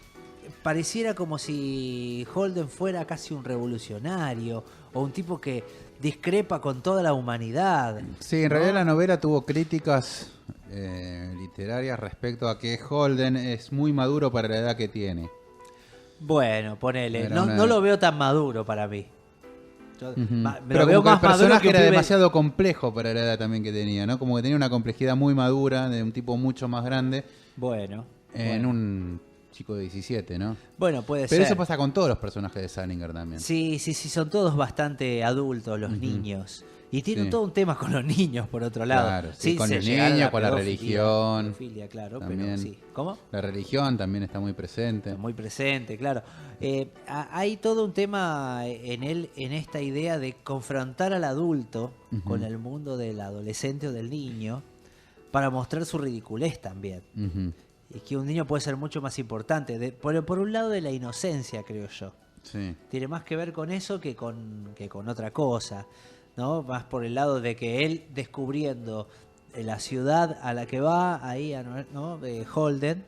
pareciera como si Holden fuera casi un revolucionario o un tipo que discrepa con toda la humanidad. Sí, en ¿no? realidad la novela tuvo críticas literarias respecto a que Holden es muy maduro para la edad que tiene. Bueno, ponele. Era No, una- no lo veo tan maduro para mí. Yo- Ujú. me Pero lo veo como que más el maduro personaje que un era pibe- demasiado complejo para la edad también que tenía, ¿no? Como que tenía una complejidad muy madura, de un tipo mucho más grande, Bueno. en bueno. un chico de 17, ¿no? Bueno, puede Pero ser. eso pasa con todos los personajes de Salinger también. Sí, son todos bastante adultos los Ujú. niños. Y tienen Sí. todo un tema con los niños, por otro lado. Claro, sí, con se los llegará a niños, con la pedofilia, religión. pedofilia, claro, pero También. sí. ¿Cómo? La religión también está muy presente. Muy presente, claro. Hay todo un tema en él, en esta idea de confrontar al adulto Ujú. con el mundo del adolescente o del niño para mostrar su ridiculez también. Ujú. Y que un niño puede ser mucho más importante. Por un lado de la inocencia, creo yo. Sí. Tiene más que ver con eso que con otra cosa, ¿no? Más por el lado de que él descubriendo la ciudad a la que va, ahí, ¿no? De Holden,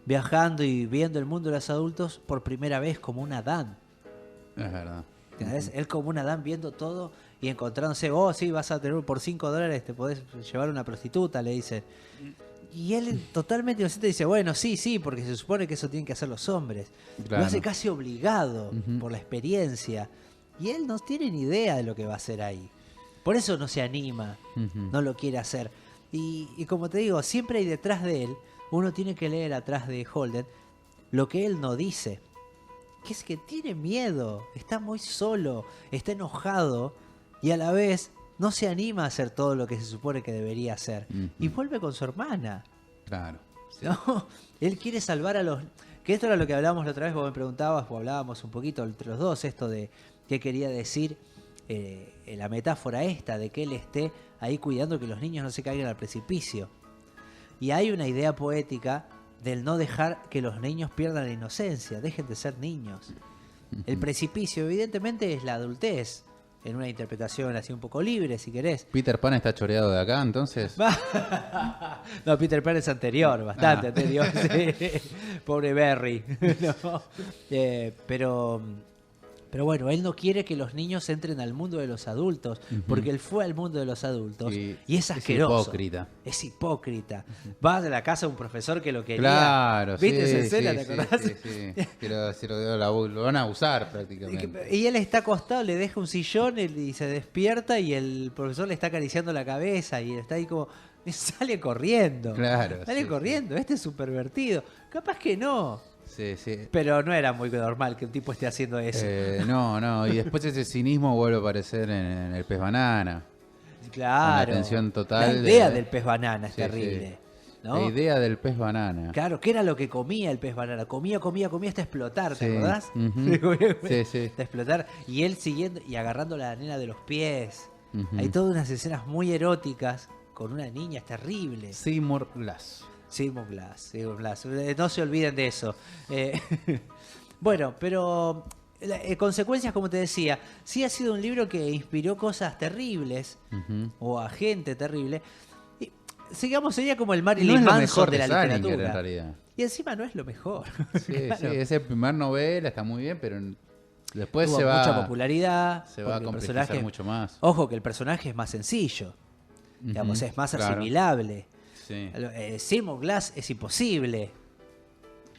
viajando y viendo el mundo de los adultos por primera vez como un Adán. Es verdad. ¿Entendés? Él como un Adán viendo todo y encontrándose, oh, sí, vas a tener por $5, te podés llevar una prostituta, le dicen. Y él totalmente inocente dice, bueno, sí, porque se supone que eso tienen que hacer los hombres. Claro. Lo hace casi obligado Ujú. por la experiencia. Y él no tiene ni idea de lo que va a hacer ahí. Por eso no se anima, Ujú. no lo quiere hacer. Y como te digo, siempre hay detrás de él, uno tiene que leer atrás de Holden lo que él no dice. Que es que tiene miedo, está muy solo, está enojado y a la vez no se anima a hacer todo lo que se supone que debería hacer. Ujú. Y vuelve con su hermana. Claro. Sí. ¿No? Él quiere salvar a los... Que esto era lo que hablábamos la otra vez, vos me preguntabas, o hablábamos un poquito entre los dos, esto de qué quería decir la metáfora esta, de que él esté ahí cuidando que los niños no se caigan al precipicio. Y hay una idea poética del no dejar que los niños pierdan la inocencia, dejen de ser niños. El precipicio, evidentemente, es la adultez, en una interpretación así un poco libre, si querés. Peter Pan está choreado de acá, entonces. No, Peter Pan es anterior, bastante Ah. anterior. Sí. Pobre Berry. No. Pero bueno, él no quiere que los niños entren al mundo de los adultos, Ujú. porque él fue al mundo de los adultos y es es asqueroso. hipócrita. Es hipócrita. Va de la casa de un profesor que lo quería. Claro, ¿Viste sí, esa escena? sí, ¿Te sí, acordás? sí, sí. Lo van a usar prácticamente. Y él está acostado, le deja un sillón y se despierta y el profesor le está acariciando la cabeza y él está ahí como... Sale corriendo. Claro, Sale sí, corriendo. Este es un pervertido. Capaz que no. Sí, sí. Pero no era muy normal que un tipo esté haciendo eso. No. Y después ese cinismo vuelve a aparecer en el pez banana. Claro. Con la atención total La idea de- del pez banana es Sí, terrible. sí. ¿No? La idea del pez banana. Claro, ¿qué era lo que comía el pez banana? Comía hasta explotar, ¿te Sí, acordás? ujú. Sí, sí. Hasta explotar. Y él siguiendo y agarrando a la nena de los pies. Ujú. Hay todas unas escenas muy eróticas con una niña, es terrible. Seymour Glass. Seymour Glass. No se olviden de eso. Bueno, pero consecuencias, como te decía, sí ha sido un libro que inspiró cosas terribles Ujú. o a gente terrible. Y, sigamos, sería como el No Marilyn es lo Manson mejor de la Salinger, literatura. en realidad. Y encima no es lo mejor. Sí, Claro. sí, esa primera novela está muy bien, pero después Tuvo se va, mucha popularidad. se va a porque el complejizar personaje- mucho más. Ojo, que el personaje es más sencillo. Digamos, Ujú, es más claro. asimilable. Sí. Seymour Glass es imposible.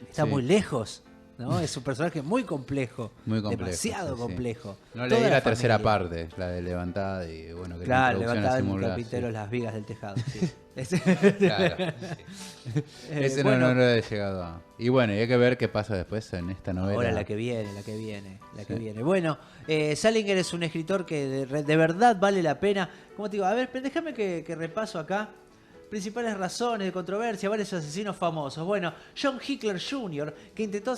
Está Sí. muy lejos ¿no? Es un personaje muy complejo. Muy complejo. Demasiado sí, sí. complejo. No Toda leí la tercera familia. parte, la de Levantada y bueno, que Claro, la introducción levantaba así el muy larga, carpintero sí. las vigas del tejado. Sí. Claro, sí. Ese Bueno, no lo he llegado a... Y bueno, y hay que ver qué pasa después en esta novela. ahora la que viene. Que viene. Bueno, Salinger es un escritor que de verdad vale la pena. Como te digo, a ver, pero déjame que repaso acá. Principales razones de controversia, varios asesinos famosos. Bueno, John Hickler Jr., que intentó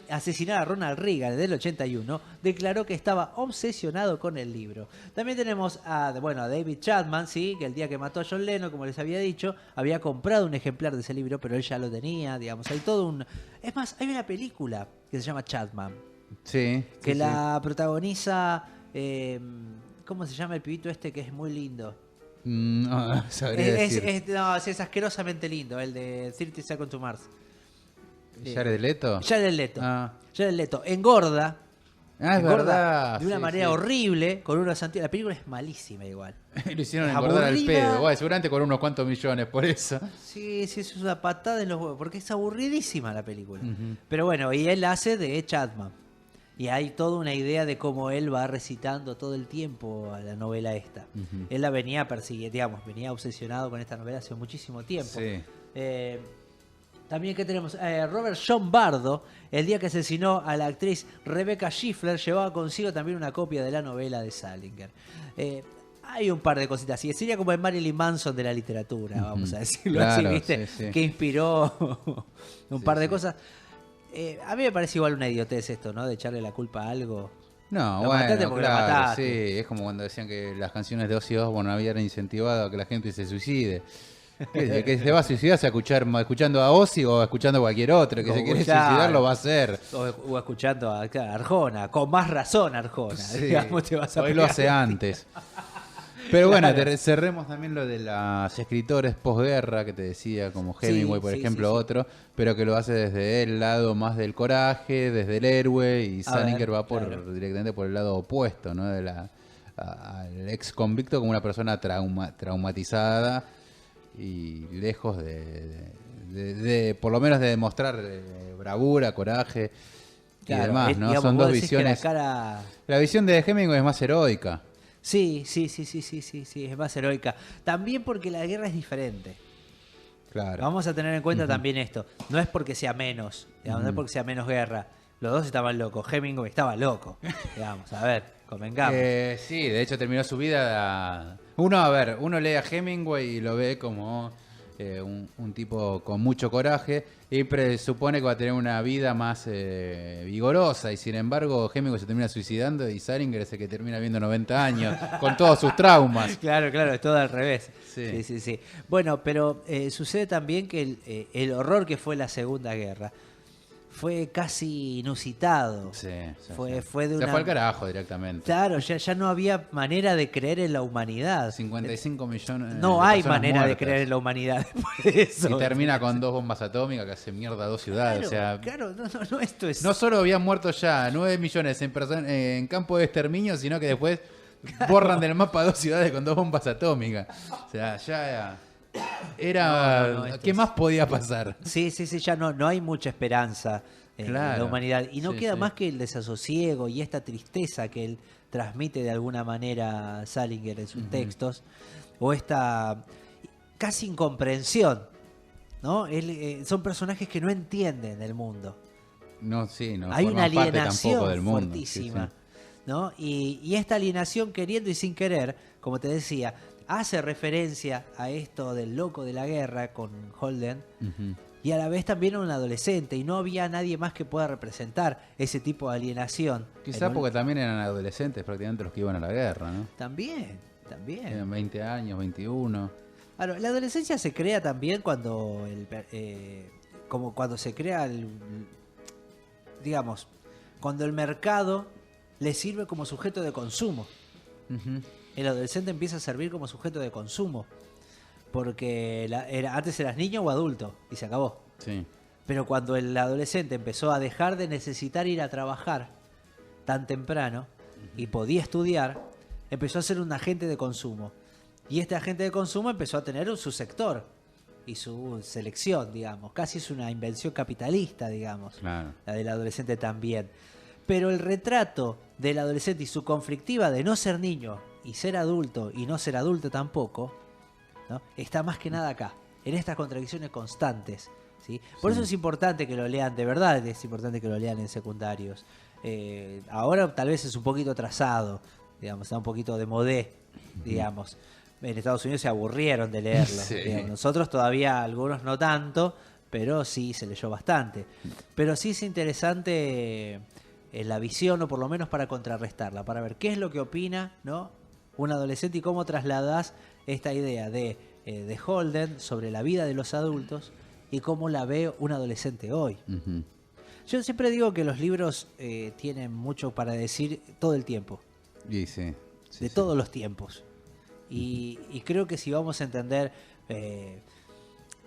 asesinar a Ronald Reagan del 81, declaró que estaba obsesionado con el libro. También tenemos a David Chapman, ¿sí? Que el día que mató a John Lennon, como les había dicho, había comprado un ejemplar de ese libro, pero él ya lo tenía, digamos. Hay todo un... Es más, hay una película que se llama Chapman, Sí. que sí, la protagoniza... ¿cómo se llama el pibito este que es muy lindo? No, sabría decir. Es asquerosamente lindo, el de 30 Seconds to Mars. ¿Jared Leto? Jared Leto. Ah. Jared Leto engorda. Ah, es engorda verdad. de una sí, manera sí. horrible con unos anti... La película es malísima igual. Lo hicieron Es engordar al aburrida. pedo. Bueno, seguramente con unos cuantos millones por eso. Sí, es una patada en los huevos, porque es aburridísima la película. Ujú. Pero bueno, y él hace de Chapman. Y hay toda una idea de cómo él va recitando todo el tiempo a la novela esta. Ujú. Él la venía persiguiendo, digamos, venía obsesionado con esta novela hace muchísimo tiempo. Sí. También que tenemos Robert John Bardo, el día que asesinó a la actriz Rebecca Schiffler, llevaba consigo también una copia de la novela de Salinger. Hay un par de cositas así. Sería como el Marilyn Manson de la literatura, vamos a decirlo así, Claro, ¿viste? sí, sí. Que inspiró un Sí, par de sí. cosas. A mí me parece igual una idiotez esto, ¿no? De echarle la culpa a algo. No, Lo bueno, mataste porque lo claro, mataste. sí. Es como cuando decían que las canciones de Ozzy Osbourne habían incentivado a que la gente se suicide. Que se va a suicidar se escuchando a Ozzy o escuchando a cualquier otro. Que O se quiere escuchar. suicidar lo va a hacer. O escuchando a Arjona. Con más razón Arjona. Sí. Digamos, te vas a Hoy lo pegar. hace antes. Pero bueno, Claro. cerremos también lo de los escritores posguerra que te decía, como Hemingway, por sí, ejemplo, sí, sí. otro, pero que lo hace desde el lado más del coraje, desde el héroe, y A Salinger ver, va claro. directamente por el lado opuesto, ¿no? Al ex convicto como una persona traumatizada y lejos de por lo menos de demostrar bravura, coraje y Claro, demás, ¿no? digamos, Son vos dos decís que la visiones. cara... La visión de Hemingway es más heroica. Sí, es más heroica. También porque la guerra es diferente. Claro. Vamos a tener en cuenta también esto. No es porque sea menos, digamos, no es porque sea menos guerra. Los dos estaban locos. Hemingway estaba loco. Digamos, a ver, convengamos. Sí, de hecho terminó su vida. Uno lee a Hemingway y lo ve como un tipo con mucho coraje y presupone que va a tener una vida más vigorosa, y sin embargo Hemingway se termina suicidando y Salinger es el que termina viendo 90 años con todos sus traumas. Claro, es todo al revés. Sí. Sí. Bueno, pero sucede también que el horror que fue la Segunda Guerra fue casi inusitado. Sí. Fue de Se fue una... al carajo directamente. Claro, ya no había manera de creer en la humanidad. 55 millones No de hay personas manera de muertas. creer en la humanidad después de eso. Y termina con 2 bombas atómicas que hace mierda a 2 ciudades. Claro, no, esto es... No solo habían muerto ya 9 millones en campo de exterminio, sino que después borran del mapa 2 ciudades con 2 bombas atómicas. O sea, ya era... No, esto ¿Qué es- más podía pasar? Sí, ya no hay mucha esperanza en Claro. la humanidad. Y no Sí, queda sí. más que el desasosiego y esta tristeza que él transmite de alguna manera Salinger en sus textos, o esta casi incomprensión, ¿no? Son personajes que no entienden el mundo. No, sí, no Hay una forman parte alienación tampoco del mundo. fuertísima, Sí, ¿no? Y esta alienación, queriendo y sin querer, como te decía, hace referencia a esto del loco de la guerra con Holden, sí. Ujú. y a la vez también a un adolescente, y no había nadie más que pueda representar ese tipo de alienación. Quizá En un- porque también eran adolescentes prácticamente los que iban a la guerra, ¿no? También. Tenían 20 años, 21. Claro, la adolescencia se crea también cuando como cuando se crea digamos, cuando el mercado le sirve como sujeto de consumo. Ujú. El adolescente empieza a servir como sujeto de consumo. Porque antes eras niño o adulto y se acabó. Sí. Pero cuando el adolescente empezó a dejar de necesitar ir a trabajar tan temprano y podía estudiar, empezó a ser un agente de consumo. Y este agente de consumo empezó a tener su sector. y su selección, digamos. Casi es una invención capitalista, digamos. Claro. La del adolescente también. Pero el retrato del adolescente y su conflictiva de no ser niño y ser adulto y no ser adulto tampoco, ¿no? Está más que nada acá, en estas contradicciones constantes, ¿sí? Por eso es importante que lo lean, de verdad es importante que lo lean en secundarios. Ahora tal vez es un poquito atrasado, digamos, está un poquito de modé, digamos. En Estados Unidos se aburrieron de leerlo. Sí. Digamos. Nosotros todavía, algunos no tanto, pero sí se leyó bastante. Pero sí es interesante la visión, o por lo menos para contrarrestarla, para ver qué es lo que opina, ¿no?, un adolescente y cómo trasladás esta idea de Holden sobre la vida de los adultos y cómo la ve un adolescente hoy. Ujú. Yo siempre digo que los libros tienen mucho para decir todo el tiempo, Y sí. Sí, de sí. todos los tiempos. Y creo que si vamos a entender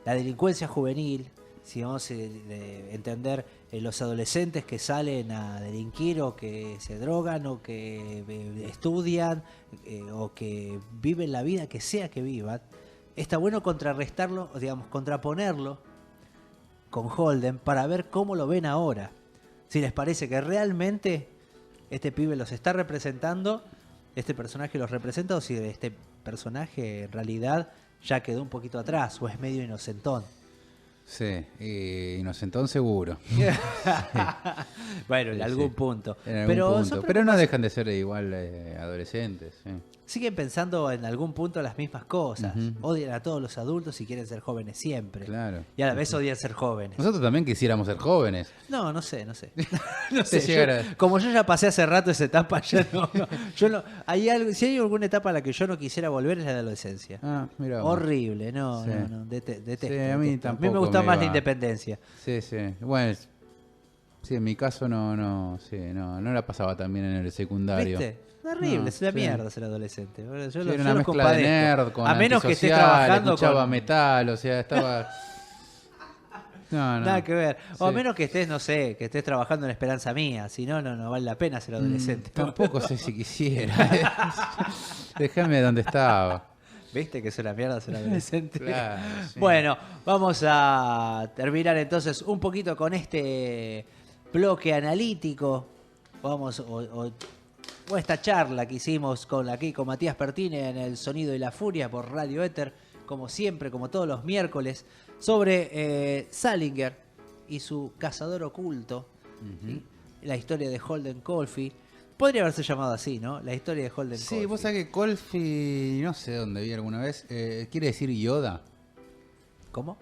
la delincuencia juvenil, si vamos a entender los adolescentes que salen a delinquir o que se drogan o que estudian o que viven la vida que sea que vivan, está bueno contrarrestarlo, digamos, contraponerlo con Holden para ver cómo lo ven ahora. Si les parece que realmente este pibe los está representando, este personaje los representa, o si este personaje en realidad ya quedó un poquito atrás o es medio inocentón. Sí, inocentón seguro. Bueno, en Sí, algún sí. punto. En algún Pero, punto. son Pero no preocupaciones- dejan de ser igual adolescentes. Sí. siguen pensando en algún punto las mismas cosas. Ujú. Odian a todos los adultos y quieren ser jóvenes siempre. Claro. Y a la vez odian ser jóvenes. Nosotros también quisiéramos ser jóvenes. No sé. No Te sé. llegara- Como yo ya pasé hace rato esa etapa, ya no. Yo no. Si hay alguna etapa a la que yo no quisiera volver es la de la adolescencia. Ah, mira. vos. Horrible, no. Sí. Detesto. Sí, a mí detesto. A mí tampoco me gusta me más va. la independencia. Sí, sí. Bueno, sí, en mi caso no la pasaba tan bien en el secundario. ¿Viste? Horrible, No, es una sí. mierda ser adolescente. Yo Sí, lo- era yo una los mezcla de compadezco. nerd con a menos que estés antisocial, trabajando escuchaba con... metal, o sea, estaba... No. Nada que ver. O a Sí. menos que estés, no sé, que estés trabajando en Esperanza Mía. Si no, no vale la pena ser adolescente. Tampoco sé si quisiera. Déjame donde estaba. ¿Viste que es una mierda ser adolescente? Claro, sí. Bueno, vamos a terminar entonces un poquito con este bloque analítico. Vamos, o esta charla que hicimos con Matías Pertine en El Sonido y la Furia por Radio Éter, como siempre, como todos los miércoles, sobre Salinger y su cazador oculto, ¿sí? La historia de Holden Caulfield. Podría haberse llamado así, ¿no? La historia de Holden Sí, Caulfield. vos sabés que Colfi, no sé dónde vi alguna vez, quiere decir Yoda. ¿Cómo?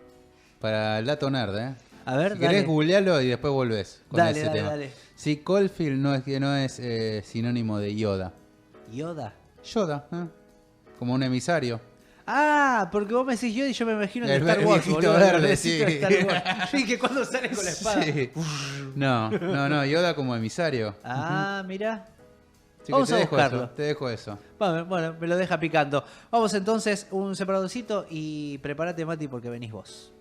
Para el dato nerd, ¿eh? A ver, si dale. querés googlealo y después volvés con Dale, ese dale, tema. dale. Sí, Caulfield no es sinónimo de Yoda. Yoda. Yoda, ¿eh? Como un emisario. Ah, porque vos me decís Yoda y yo me imagino en El Star Wars, viejito boludo. verde, El viejito de sí. Star Wars. Y que cuando sale con la espada. Sí. No, Yoda como emisario. Ah, mira. Así que Vamos te a dejo buscarlo. eso, te dejo eso. Bueno, me lo deja picando. Vamos entonces, un separadorcito y prepárate, Mati, porque venís vos.